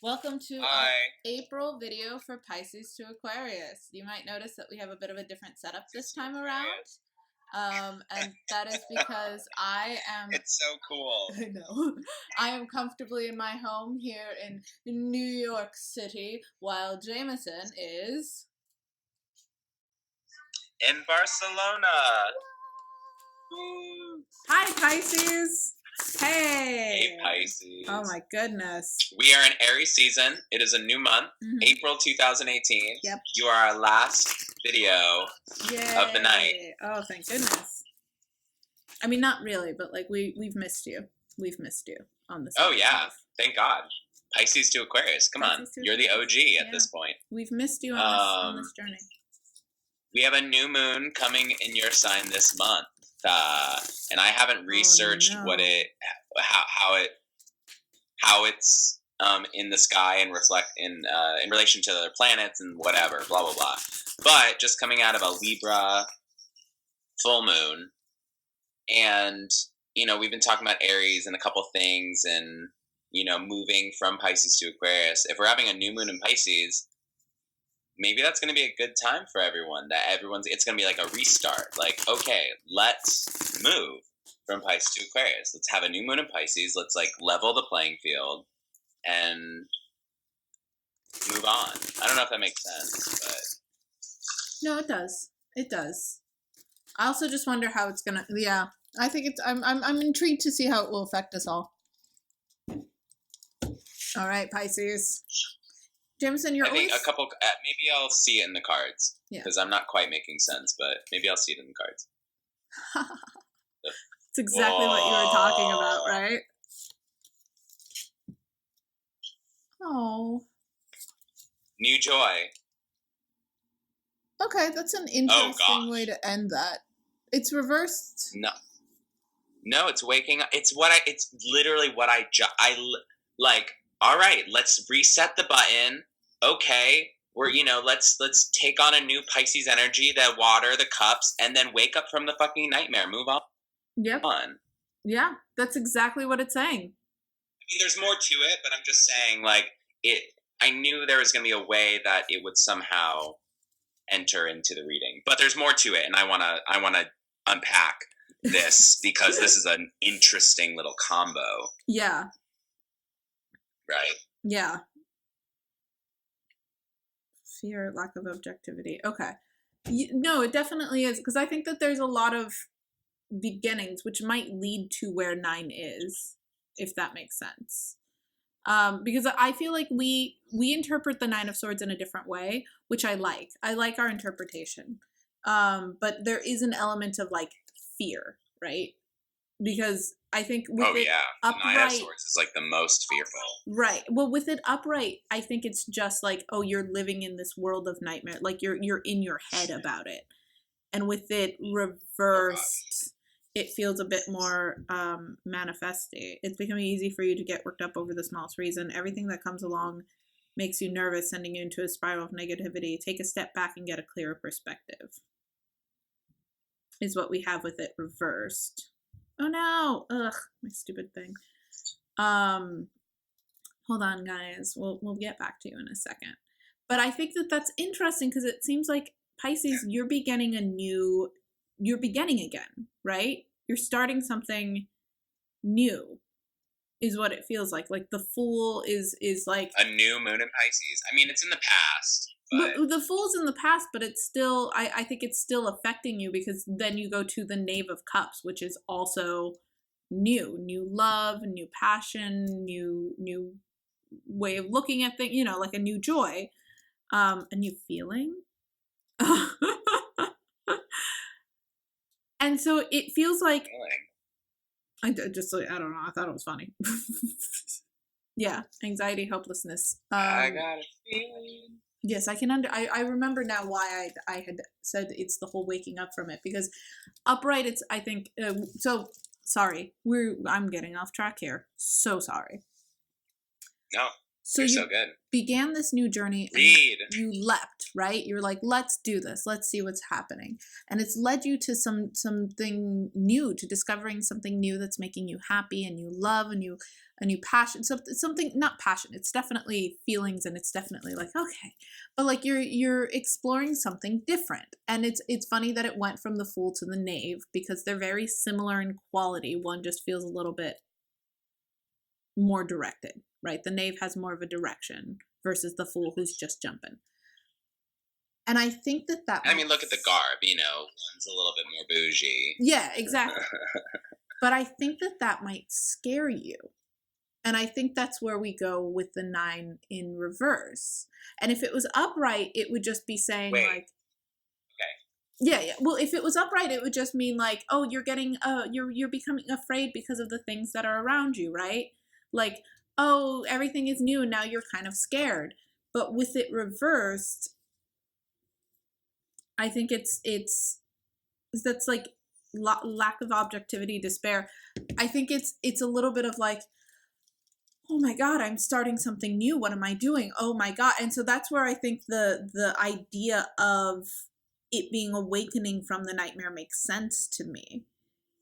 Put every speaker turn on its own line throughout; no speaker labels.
Welcome to our
Hi.
April video for Pisces to Aquarius. You might notice that we have a bit of a different setup this time around. And that is because I am,
It's so cool.
I know, I am comfortably in my home here in New York City, while Jameson is...
In Barcelona.
Hi, Pisces!
Hey,
Hey!
Pisces.
Oh my goodness.
We are in Aries season. It is a new month, April 2018.
Yep.
You are our last video of the night.
Oh, thank goodness. I mean, not really, but like we've missed you. We've missed you on this.
Oh, yeah. Thank God. Pisces to Aquarius. Come on. You're the OG at this point.
We've missed you on this journey.
We have a new moon coming in your sign this month. And I haven't researched how it's in the sky and reflect in relation to other planets and whatever, blah blah blah. But just coming out of a Libra full moon, and we've been talking about Aries and a couple things, and moving from Pisces to Aquarius. If we're having a new moon in Pisces, maybe that's going to be a good time for everyone. It's going to be like a restart. Like, okay, let's move from Pisces to Aquarius. Let's have a new moon in Pisces. Let's like level the playing field and move on. I don't know if that makes sense, but
no, it does. It does. I also just wonder how it's gonna. Yeah, I think it's. I'm intrigued to see how it will affect us all. All right, Pisces. Jameson, you're
I think a couple. Maybe I'll see it in the cards because I'm not quite making sense, but maybe I'll see it in the cards.
It's exactly what you were talking about, right? Oh.
New joy.
Okay, that's an interesting way to end that. It's reversed.
No, it's waking up. It's literally what I like. All right, let's reset the button. Okay, let's take on a new Pisces energy, the water, the cups, and then wake up from the fucking nightmare. Move on.
Yep. Yeah, that's exactly what it's saying.
I mean, there's more to it, but I'm just saying, like, I knew there was going to be a way that it would somehow enter into the reading, but there's more to it, and I wanna unpack this because this is an interesting little combo.
Yeah.
Right.
Yeah. Fear, lack of objectivity. Okay. No, it definitely is, because I think that there's a lot of beginnings which might lead to where 9 is, if that makes sense. Because I feel like we interpret the 9 of Swords in a different way, which I like. I like our interpretation. But there is an element of like fear, right? Because I think with
the 9 of Swords is like the most fearful.
Right. Well, with it upright, I think it's just like, oh, you're living in this world of nightmare. Like you're in your head about it. And with it reversed, it feels a bit more manifesty. It's becoming easy for you to get worked up over the smallest reason. Everything that comes along makes you nervous, sending you into a spiral of negativity. Take a step back and get a clearer perspective, is what we have with it reversed. Oh no! Ugh, my stupid thing. Hold on, guys. We'll get back to you in a second. But I think that that's interesting because it seems like Pisces, you're beginning again, right? You're starting something new, is what it feels like. Like the Fool is like
a new moon in Pisces. I mean, it's in the past. But
the Fool's in the past, but it's still, I think it's still affecting you, because then you go to the Knave of Cups, which is also new love, new passion, new way of looking at things, like a new joy, a new feeling. And so it feels like, I don't know, I thought it was funny. Yeah, anxiety, hopelessness.
I got a feeling.
Yes, I can I remember now why I had said it's the whole waking up from it, because upright, it's, I think, so sorry, I'm getting off track here. So sorry.
No,
So
You're
you
so good.
began this new journey and
Read.
you leapt, right? You're like, let's do this. Let's see what's happening. And it's led you to something new, to discovering something new that's making you happy, and you love, and a new passion. Something not passion. It's definitely feelings, and it's definitely like, okay. But like you're exploring something different. And it's funny that it went from the Fool to the Knave, because they're very similar in quality. One just feels a little bit more directed, right? The Knave has more of a direction versus the Fool who's just jumping. And I think that
I mean, look at the garb. One's a little bit more bougie.
Yeah, exactly. But I think that might scare you. And I think that's where we go with the 9 in reverse. And if it was upright, it would just be saying
Wait.
like,
Okay.
Yeah. Well, if it was upright, it would just mean like, oh, you're getting, you're becoming afraid because of the things that are around you, right? Like, oh, everything is new, and now you're kind of scared. But with it reversed, I think it's that's like lack of objectivity, despair. I think it's a little bit of like, oh my God, I'm starting something new. What am I doing? Oh my God. And so that's where I think the idea of it being awakening from the nightmare makes sense to me.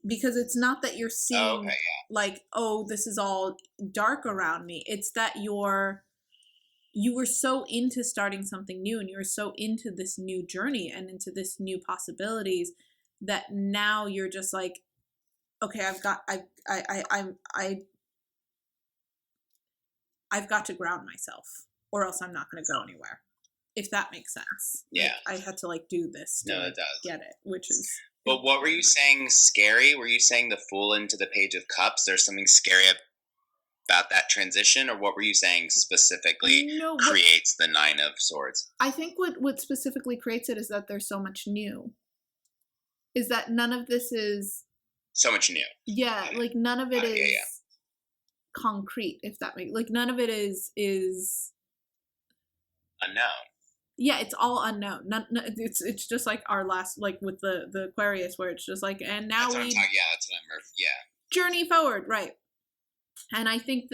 Because it's not that you're seeing like, oh, this is all dark around me. It's that you were so into starting something new, and you were so into this new journey and into this new possibilities, that now you're just like, okay, I've got to ground myself, or else I'm not going to go anywhere. If that makes sense.
Yeah.
Like, I had to like do this to
it does.
get it, which is.
But what were you saying scary? Were you saying the Fool into the Page of Cups? There's something scary about that transition? Or what were you saying specifically creates the 9 of Swords?
I think what specifically creates it is that there's so much new. Is that none of this is...
So much new.
Yeah, like none of it is concrete, if that makes... Like none of it is...
Unknown.
Yeah, it's all unknown. It's just like our last, like with the Aquarius, where it's just like, and now
that's what I'm talking. Yeah, that's what I'm. Yeah.
Journey forward, right? And I think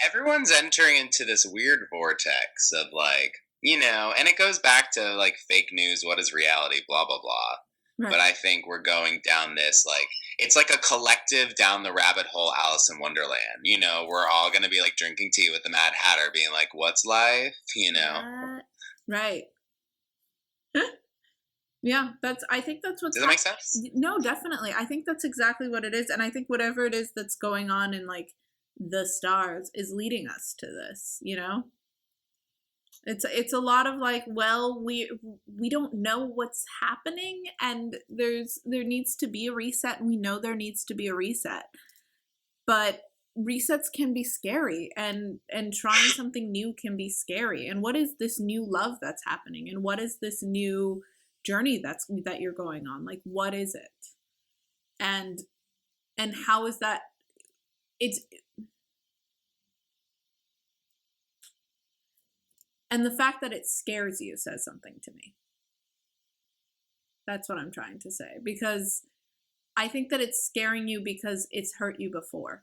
everyone's entering into this weird vortex of like, and it goes back to like fake news. What is reality? Blah blah blah. Right. But I think we're going down this like, it's like a collective down the rabbit hole Alice in Wonderland. We're all going to be like drinking tea with the Mad Hatter being like, what's life?
Right. Yeah, I think that's what's...
Does that make sense?
No, definitely. I think that's exactly what it is. And I think whatever it is that's going on in like the stars is leading us to this, It's a lot of like, well, we don't know what's happening, and there needs to be a reset, and we know there needs to be a reset. But resets can be scary, and trying something new can be scary. And what is this new love that's happening? And what is this new journey that you're going on? Like, what is it? And how is that? And the fact that it scares you says something to me. That's what I'm trying to say. Because I think that it's scaring you because it's hurt you before.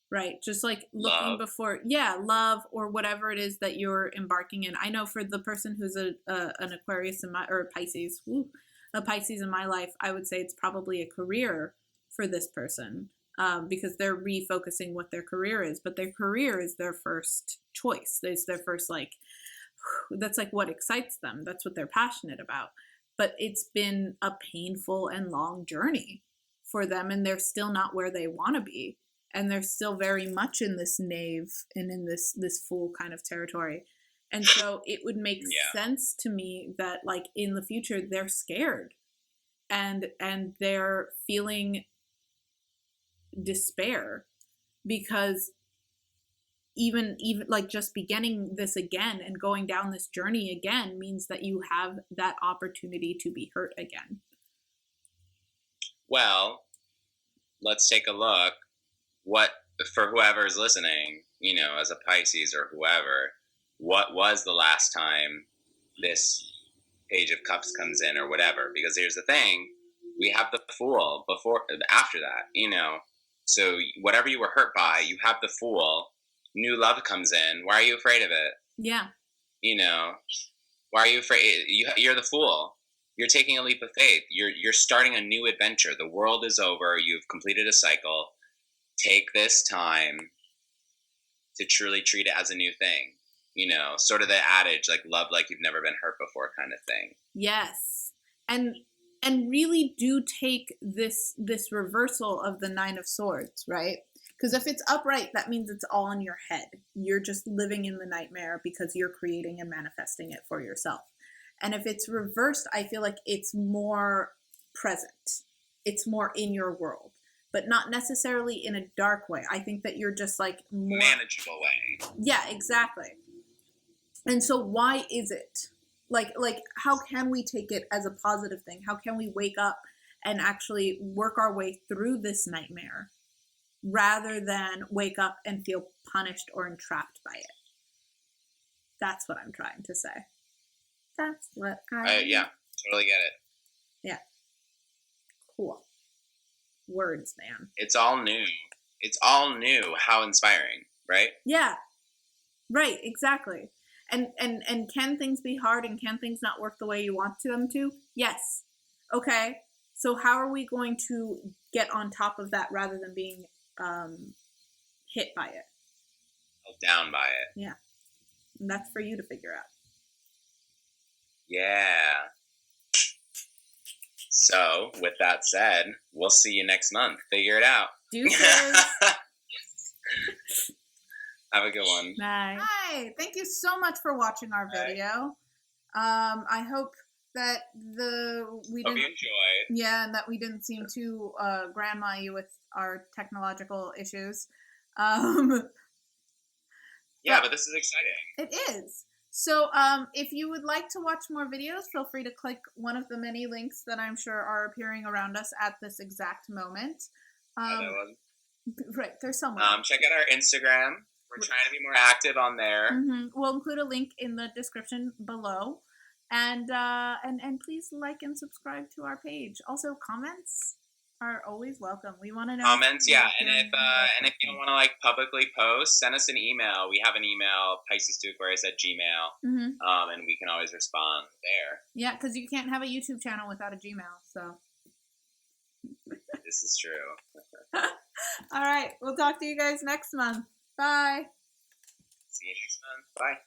Right? Just like looking before. Yeah, love or whatever it is that you're embarking in. I know for the person who's an Aquarius or Pisces, a Pisces in my life, I would say it's probably a career for this person. Because they're refocusing what their career is, but their career is their first choice. It's their first, like, that's like what excites them. That's what they're passionate about. But it's been a painful and long journey for them, and they're still not where they want to be. And they're still very much in this Knave and in this Fool kind of territory. And so it would make sense to me that, like, in the future, they're scared and they're feeling despair, because even like just beginning this again and going down this journey again means that you have that opportunity to be hurt again.
Well, let's take a look. What, for whoever's listening, as a Pisces or whoever, what was the last time this Page of Cups comes in or whatever? Because here's the thing, we have the Fool after that, So whatever you were hurt by, you have the Fool. New love comes in. Why are you afraid of it?
Yeah.
You know, why are you afraid? You're the Fool. You're taking a leap of faith. You're starting a new adventure. The world is over. You've completed a cycle. Take this time to truly treat it as a new thing. Sort of the adage, like, love like you've never been hurt before kind of thing.
Yes. And really do take this reversal of the Nine of Swords, right? Because if it's upright, that means it's all in your head. You're just living in the nightmare because you're creating and manifesting it for yourself. And if it's reversed, I feel like it's more present. It's more in your world, but not necessarily in a dark way. I think that you're just like more
manageable way.
Yeah, exactly. And so why is it? Like how can we take it as a positive thing? How can we wake up and actually work our way through this nightmare rather than wake up and feel punished or entrapped by it? That's what I'm trying to say. That's what
Yeah, totally get it.
Yeah. Cool. Words, man.
It's all new. It's all new. How inspiring, right?
Yeah. Right, exactly. And can things be hard and can things not work the way you want them to? Yes. Okay. So how are we going to get on top of that rather than being hit by it?
Held down by it.
Yeah. And that's for you to figure out.
Yeah. So, with that said, we'll see you next month. Figure it out.
Deuces.
Have a good one.
Bye. Hi. Thank you so much for watching our video. I hope that we
Hope
didn't
you enjoyed.
Yeah, and that we didn't seem too grandma you with our technological issues.
Yeah, but this is exciting.
It is. So if you would like to watch more videos, feel free to click one of the many links that I'm sure are appearing around us at this exact moment. Right, there's somewhere.
Check out our Instagram. We're trying to be more active on there.
Mm-hmm. We'll include a link in the description below. And please like and subscribe to our page. Also, comments are always welcome. We want to know
comments, yeah. And if you don't want to like publicly post, send us an email. We have an email, pisces2aquarius@gmail.com, and we can always respond there.
Yeah, because you can't have a YouTube channel without a Gmail. So
this is true.
All right, we'll talk to you guys next month. Bye.
See you next month. Bye.